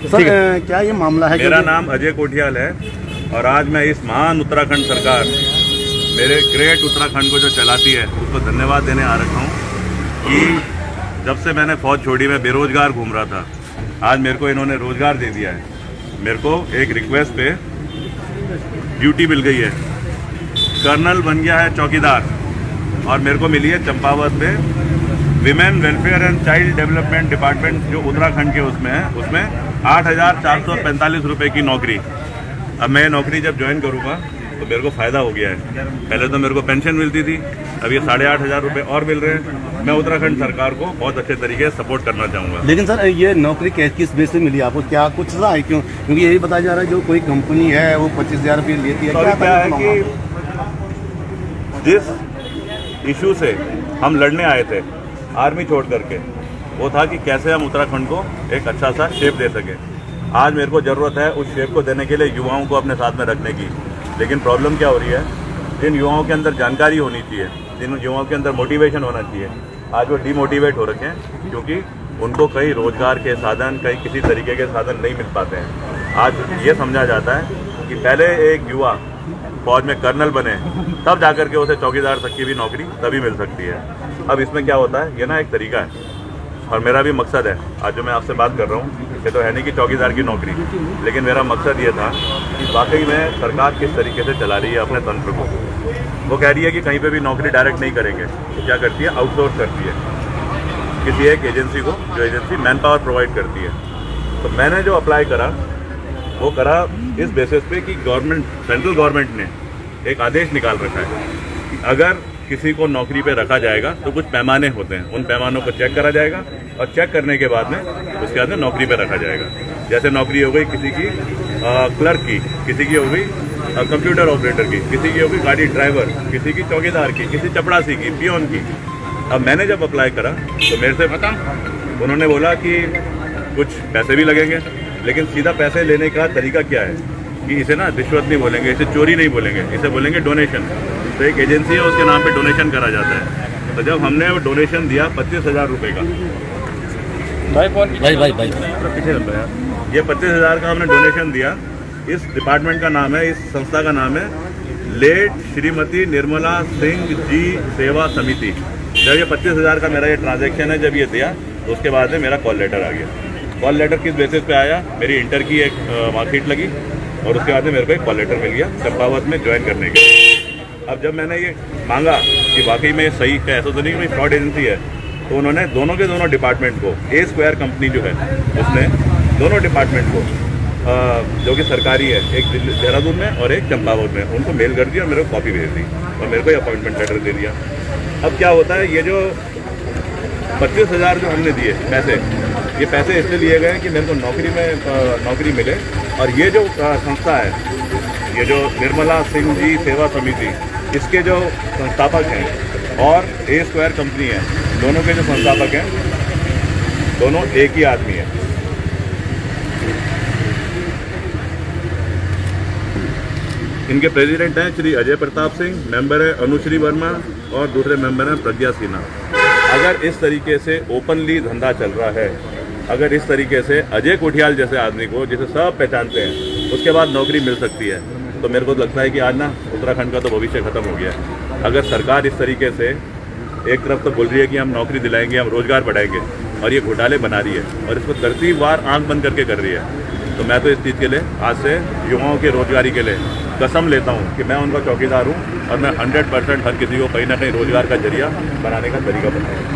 Sir क्या ये मामला है? मेरा नाम अजय कोठियाल है और आज मैं इस महान उत्तराखंड सरकार, मेरे ग्रेट उत्तराखंड को जो चलाती है, उसको धन्यवाद देने आ रखा हूँ कि जब से मैंने फौज छोड़ी मैं बेरोजगार घूम रहा था, आज मेरे को इन्होंने रोजगार दे दिया है। मेरे को एक रिक्वेस्ट पे ड्यूटी मिल गई है, कर्नल बन गया है चौकीदार, और मेरे को मिली है चंपावत में women welfare and child development department जो उत्तराखंड के उसमें है, उसमें 8,445 रुपये की नौकरी। अब मैं नौकरी जब ज्वाइन करूँगा तो मेरे को फ़ायदा हो गया है। पहले तो मेरे को पेंशन मिलती थी, अब ये 8,500 रुपये और मिल रहे हैं। मैं उत्तराखंड सरकार को बहुत अच्छे तरीके से सपोर्ट करना चाहूँगा। लेकिन सर ये नौकरी किस बेस पे मिली आपको? क्या कुछ सा है क्यों? क्योंकि यही बताया जा रहा है जो कोई कंपनी है वो 25,000 रुपये लेती है। क्या है कि जिस इशू से हम लड़ने आए थे आर्मी छोड़ करके, वो था कि कैसे हम उत्तराखंड को एक अच्छा सा शेप दे सके। आज मेरे को ज़रूरत है उस शेप को देने के लिए युवाओं को अपने साथ में रखने की। लेकिन प्रॉब्लम क्या हो रही है, जिन युवाओं के अंदर जानकारी होनी चाहिए, जिन युवाओं के अंदर मोटिवेशन होना चाहिए, आज वो डीमोटिवेट हो रखे हैं क्योंकि उनको कहीं रोजगार के साधन, कहीं किसी तरीके के साधन नहीं मिल पाते हैं। आज ये समझा जाता है कि पहले एक युवा फौज में कर्नल बने तब जाकर के उसे चौकीदार तक की भी नौकरी तभी मिल सकती है। अब इसमें क्या होता है, ये ना एक तरीका है और मेरा भी मकसद है, आज जो मैं आपसे बात कर रहा हूँ ये तो है नहीं कि चौकीदार की नौकरी, लेकिन मेरा मकसद ये था कि वाकई में सरकार किस तरीके से चला रही है अपने तंत्र को। वो कह रही है कि कहीं पे भी नौकरी डायरेक्ट नहीं करेंगे, तो क्या करती है, आउटसोर्स करती है किसी एक एजेंसी को, जो एजेंसी मैन पावर प्रोवाइड करती है। तो मैंने जो अप्लाई करा वो करा इस बेसिस पे कि गवर्नमेंट, सेंट्रल गवर्नमेंट ने एक आदेश निकाल रखा है कि अगर किसी को नौकरी पे रखा जाएगा तो कुछ पैमाने होते हैं, उन पैमानों को चेक करा जाएगा और चेक करने के बाद में उसके बाद में नौकरी पे रखा जाएगा। जैसे नौकरी हो गई किसी की क्लर्क की, किसी की हो गई कंप्यूटर ऑपरेटर की, किसी की हो गई गाड़ी ड्राइवर, किसी की चौकीदार की, किसी चपड़ासी की, पियोन की। अब मैंने जब अप्लाई करा तो मेरे से उन्होंने बोला कि कुछ पैसे भी लगेंगे, लेकिन सीधा पैसे लेने का तरीका क्या है कि इसे ना रिश्वत नहीं बोलेंगे, इसे चोरी नहीं बोलेंगे, इसे बोलेंगे डोनेशन। तो एक एजेंसी है उसके नाम पे डोनेशन करा जाता है। तो जब हमने वो डोनेशन दिया 25,000 रुपये का, भाई पीछे चल रहा है, ये 25,000 का हमने डोनेशन दिया। इस डिपार्टमेंट का नाम है, इस संस्था का नाम है लेट श्रीमती निर्मला सिंह जी सेवा समिति। जब ये 25,000 का मेरा ये ट्रांजैक्शन है, जब ये दिया तो उसके बाद में मेरा कॉल लेटर आ गया। कॉल लेटर किस बेसिस पे आया, मेरी इंटर की एक मार्कशीट लगी और उसके बाद में मेरे को एक कॉल लेटर मिल गया चंपावत में ज्वाइन करने के। अब जब मैंने ये मांगा कि वाकई में सही है, ऐसा तो नहीं कि फ्रॉड एजेंसी है, तो उन्होंने दोनों के दोनों डिपार्टमेंट को, ए स्क्वायर कंपनी जो है उसने दोनों डिपार्टमेंट को जो कि सरकारी है, एक देहरादून में और एक चंपावत में, उनको मेल कर दिया और मेरे को कॉपी भेज दी और मेरे को अपॉइंटमेंट लेटर दे दिया। अब क्या होता है, ये जो 25,000 जो हमने दिए पैसे, ये पैसे इसलिए लिए गए कि मेरे को नौकरी मिले। और ये जो संस्था है, ये जो निर्मला सिंह जी सेवा समिति, इसके जो संस्थापक हैं और ए स्क्वायर कंपनी है, दोनों के जो संस्थापक हैं दोनों एक ही आदमी है। इनके प्रेसिडेंट हैं श्री अजय प्रताप सिंह, मेंबर है अनुश्री वर्मा और दूसरे मेंबर हैं प्रज्ञा सिन्हा। अगर इस तरीके से ओपनली धंधा चल रहा है, अगर इस तरीके से अजय कोठियाल जैसे आदमी को, जिसे सब पहचानते हैं, उसके बाद नौकरी मिल सकती है, तो मेरे को लगता है कि आज ना उत्तराखंड का तो भविष्य खत्म हो गया है। अगर सरकार इस तरीके से एक तरफ तो बोल रही है कि हम नौकरी दिलाएंगे, हम रोजगार बढ़ाएंगे, और ये घोटाले बना रही है और इसको तरतीबवार आंख बंद करके कर रही है, तो मैं तो इस चीज़ के लिए आज से युवाओं के रोजगारी के लिए कसम लेता हूँ कि मैं उनका चौकीदार हूँ और मैं 100% हर किसी को कहीं ना कहीं रोजगार का जरिया बनाने का तरीका बताऊँगा।